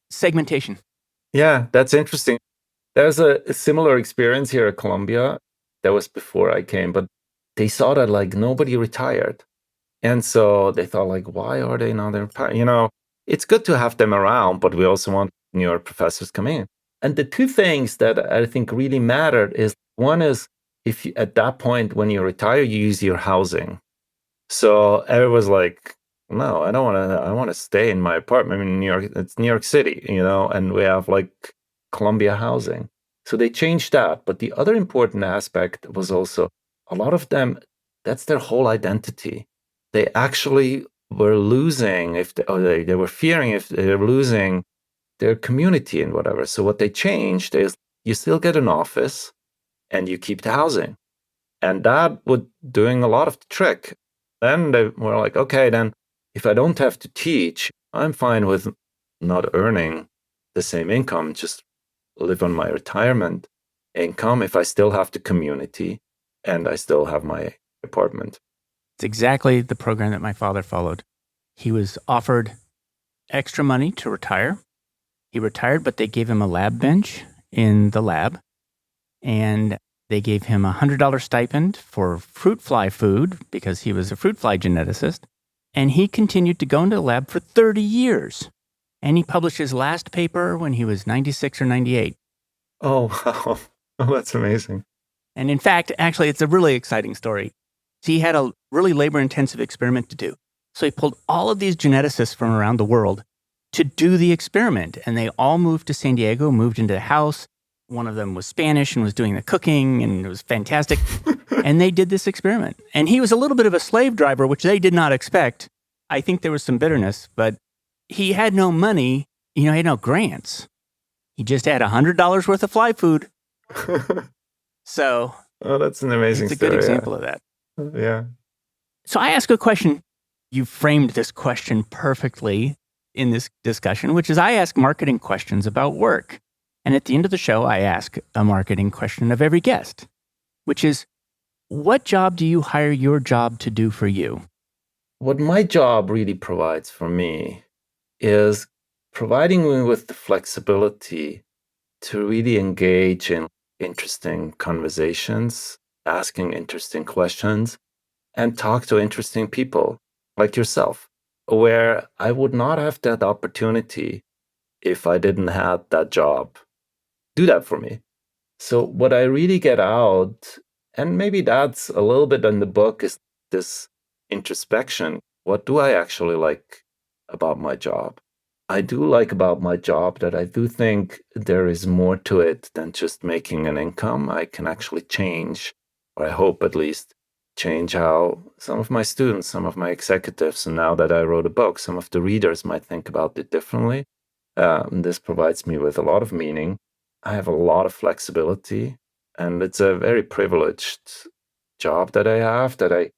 segmentation. Yeah, that's interesting. There's a similar experience here at Columbia. That was before I came, but they saw that like nobody retired. And so they thought like, why are they not retired? It's good to have them around, but we also want newer professors coming in. And the two things that I think really mattered is, one is if you, at that point when you retire, you use your housing. So everyone's like, no, I don't want to. I want to stay in my apartment in New York. It's New York City, and we have like Columbia housing. So they changed that. But the other important aspect was also a lot of them, that's their whole identity. They actually were losing they were fearing if they're losing their community and whatever. So what they changed is you still get an office and you keep the housing. And that was doing a lot of the trick. Then they were like, okay, then if I don't have to teach, I'm fine with not earning the same income, just live on my retirement income if I still have the community and I still have my apartment. It's exactly the program that my father followed. He was offered extra money to retire. He retired, but they gave him a lab bench in the lab, and they gave him a $100 stipend for fruit fly food because he was a fruit fly geneticist. And he continued to go into the lab for 30 years. And he published his last paper when he was 96 or 98. Oh, wow. Oh, that's amazing. And in fact, actually, it's a really exciting story. So he had a really labor-intensive experiment to do. So he pulled all of these geneticists from around the world to do the experiment. And they all moved to San Diego, moved into the house. One of them was Spanish and was doing the cooking, and it was fantastic. And they did this experiment. And he was a little bit of a slave driver, which they did not expect. I think there was some bitterness, but he had no money. He had no grants. He just had $100 worth of fly food. So that's an amazing it's a story, good example of that. Yeah. So I ask a question. You framed this question perfectly in this discussion, which is I ask marketing questions about work. And at the end of the show, I ask a marketing question of every guest, which is, what job do you hire your job to do for you? What my job really provides for me is providing me with the flexibility to really engage in interesting conversations, asking interesting questions, and talk to interesting people like yourself, where I would not have that opportunity if I didn't have that job do that for me. So what I really get out, and maybe that's a little bit in the book, is this introspection. What do I actually like about my job? I do like about my job that I do think there is more to it than just making an income. I can actually change, or I hope at least, change how some of my students, some of my executives, and now that I wrote a book, some of the readers might think about it differently. This provides me with a lot of meaning. I have a lot of flexibility, and it's a very privileged job that I have, that I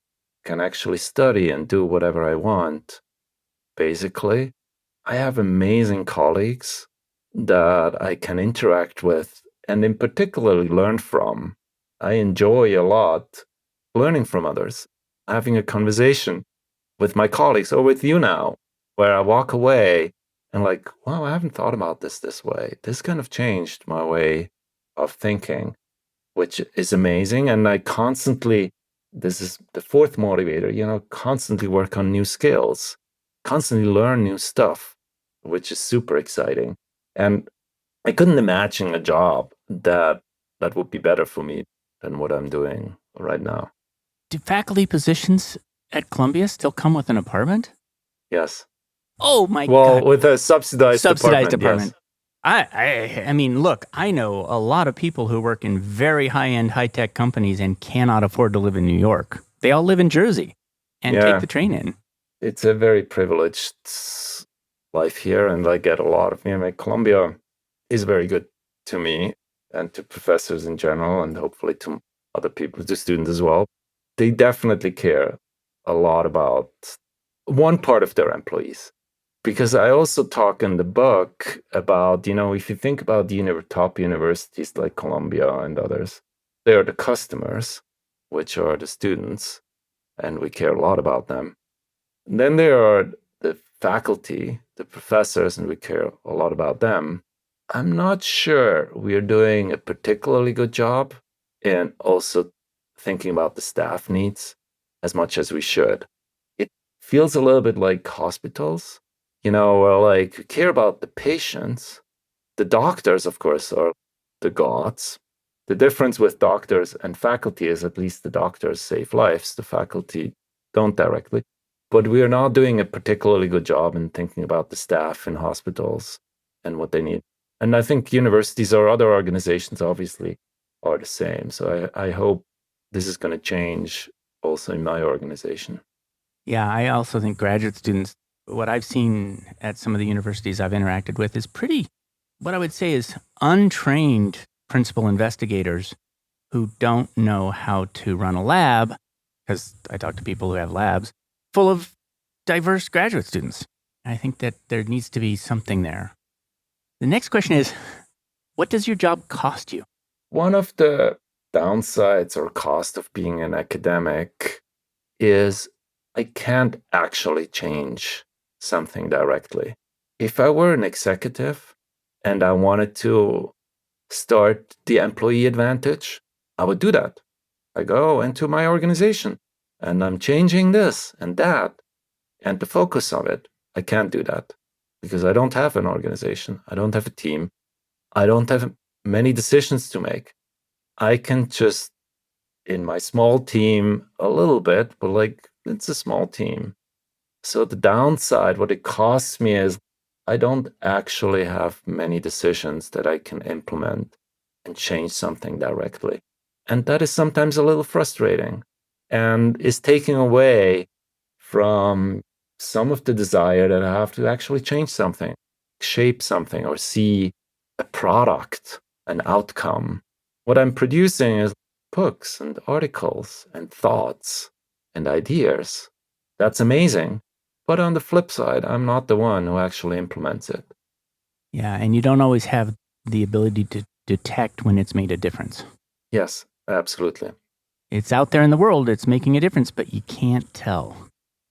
can actually study and do whatever I want, basically. I have amazing colleagues that I can interact with and in particularly learn from. I enjoy a lot learning from others, having a conversation with my colleagues or with you now, where I walk away and like, wow, I haven't thought about this way. This kind of changed my way of thinking, which is amazing. And I constantly, this is the fourth motivator, constantly work on new skills, constantly learn new stuff, which is super exciting. And I couldn't imagine a job that would be better for me than what I'm doing right now. Do faculty positions at Columbia still come with an apartment? Yes. Oh my Well, God. with a subsidized Subsidized apartment. apartment. I mean, look, I know a lot of people who work in very high-end, high-tech companies and cannot afford to live in New York. They all live in Jersey and take the train in. It's a very privileged life here, and I get a lot of, Columbia is very good to me and to professors in general, and hopefully to other people, to students as well. They definitely care a lot about one part of their employees. Because I also talk in the book about, if you think about the top universities like Columbia and others, they are the customers, which are the students, and we care a lot about them. And then there are the faculty, the professors, and we care a lot about them. I'm not sure we're doing a particularly good job in also thinking about the staff needs as much as we should. It feels a little bit like hospitals, where like we care about the patients. The doctors, of course, are the gods. The difference with doctors and faculty is at least the doctors save lives, the faculty don't directly. But we are not doing a particularly good job in thinking about the staff in hospitals and what they need. And I think universities or other organizations obviously are the same. So I hope this is going to change also in my organization. Yeah, I also think graduate students, what I've seen at some of the universities I've interacted with is pretty, what I would say is untrained principal investigators who don't know how to run a lab, because I talk to people who have labs, full of diverse graduate students. I think that there needs to be something there. The next question is, what does your job cost you? One of the downsides or cost of being an academic is I can't actually change something directly. If I were an executive and I wanted to start the employee advantage, I would do that. I go into my organization and I'm changing this and that and the focus of it. I can't do that because I don't have an organization. I don't have a team. I don't have many decisions to make. I can just, in my small team, a little bit, but like it's a small team. So the downside, what it costs me is I don't actually have many decisions that I can implement and change something directly. And that is sometimes a little frustrating and is taking away from some of the desire that I have to actually change something, shape something, or see a product, an outcome. What I'm producing is books and articles and thoughts and ideas. That's amazing. But on the flip side, I'm not the one who actually implements it. Yeah, and you don't always have the ability to detect when it's made a difference. Yes, absolutely. It's out there in the world, it's making a difference, but you can't tell.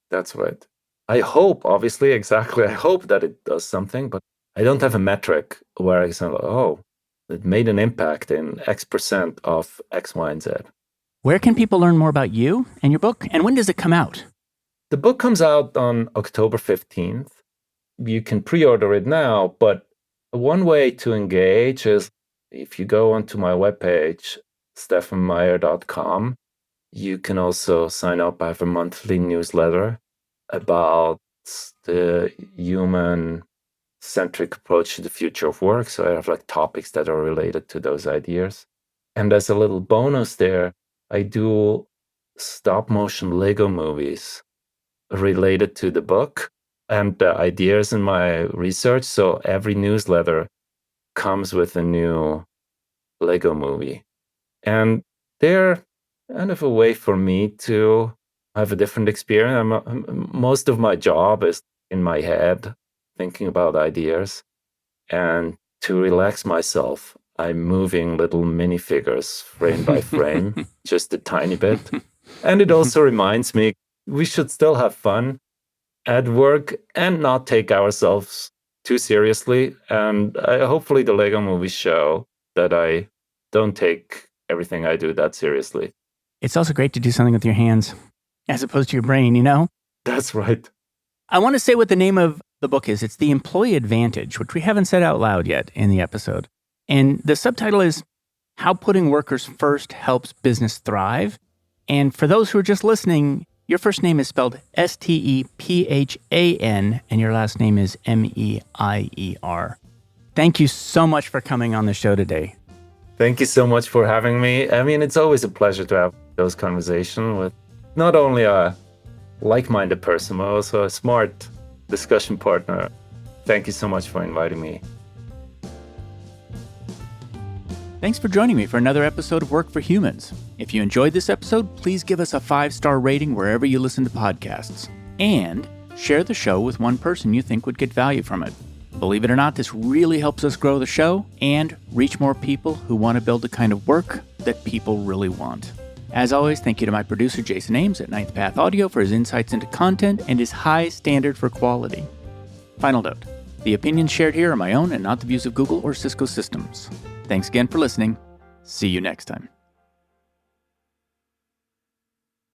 That's right. I hope, obviously, exactly. I hope that it does something, but I don't have a metric where I say, oh, it made an impact in X% of X, Y, and Z. Where can people learn more about you and your book, and when does it come out? The book comes out on October 15th. You can pre-order it now, but one way to engage is if you go onto my webpage, stephanmeier.com, you can also sign up. I have a monthly newsletter about the human-centric approach to the future of work. So I have like topics that are related to those ideas. And as a little bonus there, I do stop-motion Lego movies related to the book and the ideas in my research. So every newsletter comes with a new Lego movie. And they're kind of a way for me to have a different experience. Most of my job is in my head, thinking about ideas. And to relax myself, I'm moving little minifigures frame by frame, just a tiny bit. And it also reminds me we should still have fun at work and not take ourselves too seriously. And hopefully the Lego movies show that I don't take everything I do that seriously. It's also great to do something with your hands as opposed to your brain, you know? That's right. I want to say what the name of the book is. It's The Employee Advantage, which we haven't said out loud yet in the episode. And the subtitle is How Putting Workers First Helps Business Thrive. And for those who are just listening, your first name is spelled Stephan, and your last name is Meier. Thank you so much for coming on the show today. Thank you so much for having me. I mean, it's always a pleasure to have those conversations with not only a like-minded person, but also a smart discussion partner. Thank you so much for inviting me. Thanks for joining me for another episode of Work for Humans. If you enjoyed this episode, please give us a 5-star rating wherever you listen to podcasts. And share the show with one person you think would get value from it. Believe it or not, this really helps us grow the show and reach more people who want to build the kind of work that people really want. As always, thank you to my producer, Jason Ames at Ninth Path Audio for his insights into content and his high standard for quality. Final note, the opinions shared here are my own and not the views of Google or Cisco Systems. Thanks again for listening. See you next time.